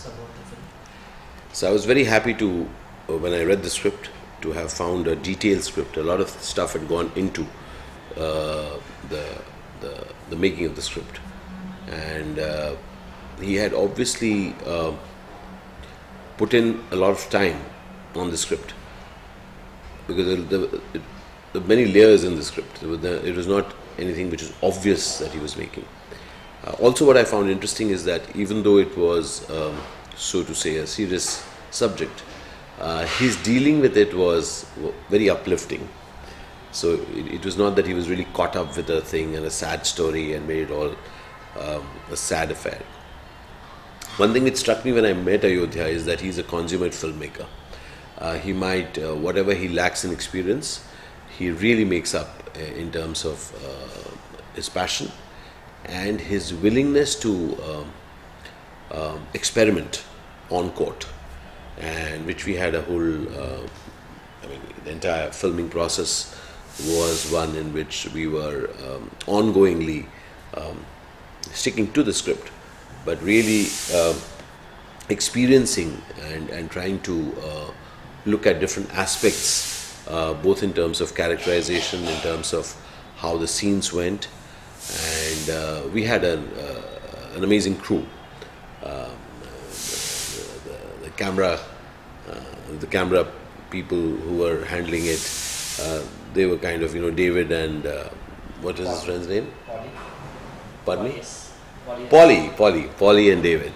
about the film? So I was very happy to, when I read the script, to have found a detailed script. A lot of stuff had gone into uh, the, the making of the script, and he had obviously put in a lot of time on the script, because there were many layers in the script. It was not anything which is obvious that he was making. Also, what I found interesting is that even though it was, so to say, a serious subject, his dealing with it was very uplifting. So it was not that he was really caught up with a thing and a sad story and made it all a sad affair. One thing that struck me when I met Ayodhya is that he's a consummate filmmaker. He might, whatever he lacks in experience, he really makes up in terms of his passion and his willingness to experiment on court, and which we had a whole, the entire filming process was one in which we were ongoingly sticking to the script, but really experiencing and trying to look at different aspects, both in terms of characterization, in terms of how the scenes went, and we had an amazing crew. The camera people who were handling it, they were kind of, David and what is his friend's name? Pardon me? Polly and David,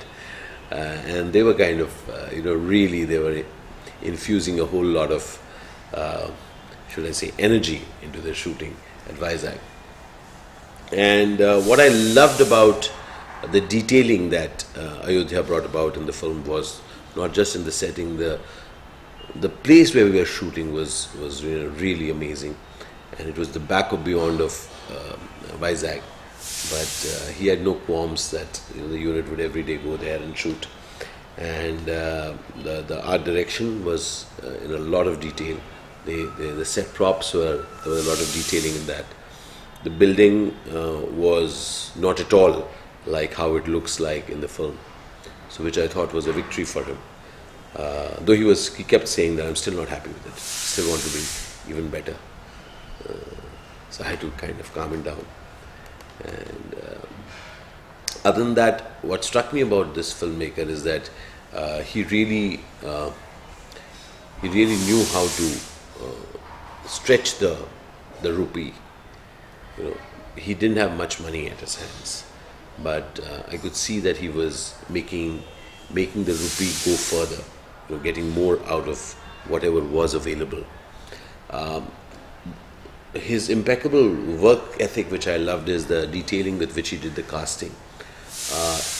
and they were kind of, really they were infusing a whole lot of, should I say, energy into their shooting at Vizag. And what I loved about the detailing that Ayodhya brought about in the film was not just in the setting. The place where we were shooting was really amazing, and it was the back of beyond of Vizag. But he had no qualms that the unit would every day go there and shoot. And the art direction was in a lot of detail. The set props there was a lot of detailing in that. The building was not at all like how it looks like in the film, so which I thought was a victory for him. Though he kept saying that I'm still not happy with it, still want to be even better. So I had to kind of calm him down. And other than that, what struck me about this filmmaker is that he really knew how to stretch the rupee. He didn't have much money at his hands, but I could see that he was making the rupee go further, getting more out of whatever was available. His impeccable work ethic, which I loved, is the detailing with which he did the casting.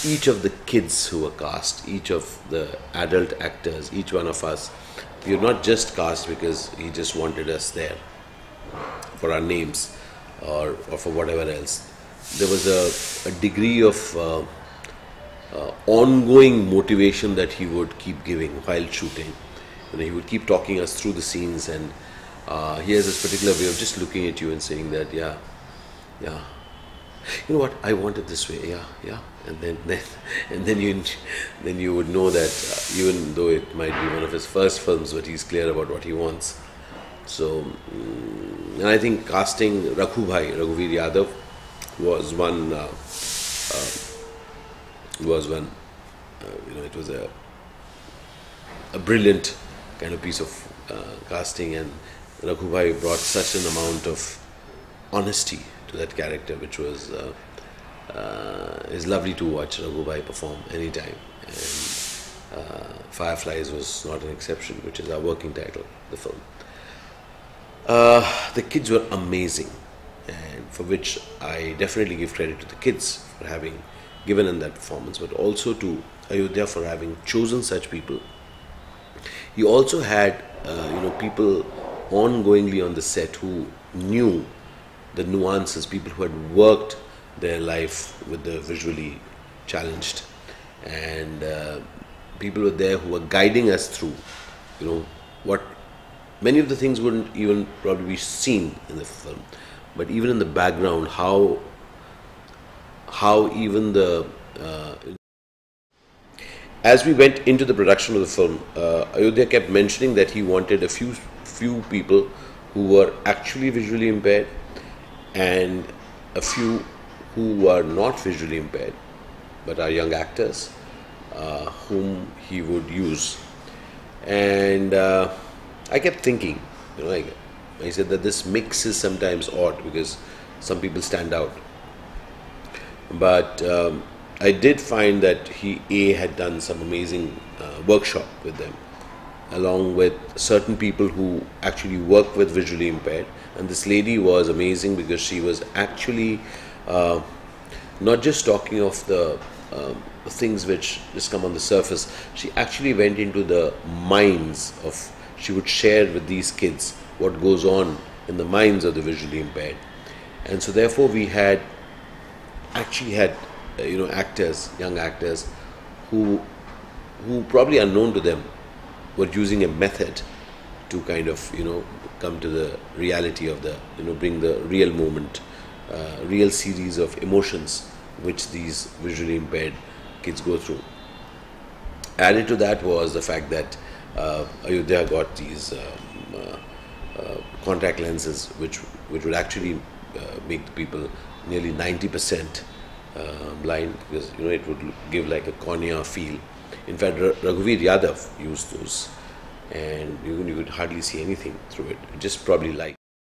Each of the kids who were cast, each of the adult actors, each one of us, we were not just cast because he just wanted us there for our names or for whatever else. There was a degree of ongoing motivation that he would keep giving while shooting. He would keep talking us through the scenes, and he has this particular way of just looking at you and saying that, yeah, you know what, I want it this way, yeah, and then you would know that even though it might be one of his first films, but he's clear about what he wants. So, and I think casting Raghuvir Yadav was one. It was a brilliant kind of piece of casting, and Raghubhai brought such an amount of honesty to that character, which was is lovely to watch Raghubhai perform anytime. And Fireflies was not an exception, which is our working title, the film. The kids were amazing, and for which I definitely give credit to the kids for having given in that performance, but also to Ayodhya for having chosen such people. He also had people ongoingly on the set who knew the nuances, people who had worked their life with the visually challenged, and people were there who were guiding us through what many of the things wouldn't even probably be seen in the film, but even in the background, how even the as we went into the production of the film, Ayodhya kept mentioning that he wanted a few people who were actually visually impaired and a few who were not visually impaired but are young actors whom he would use. And I kept thinking, I said that this mix is sometimes odd because some people stand out. But I did find that he had done some amazing workshop with them, along with certain people who actually work with visually impaired. And this lady was amazing because she was actually not just talking of the things which just come on the surface. She actually went into the minds of, she would share with these kids what goes on in the minds of the visually impaired. And so therefore we had actors, young actors who probably unknown to them were using a method to kind of come to the reality of the bring the real moment, real series of emotions which these visually impaired kids go through. Added to that was the fact that Ayodhya got these contact lenses which would actually make the people nearly 90% blind, because it would give like a cornea feel. In fact, Raghuveer Yadav used those, and you could hardly see anything through it. Just probably light.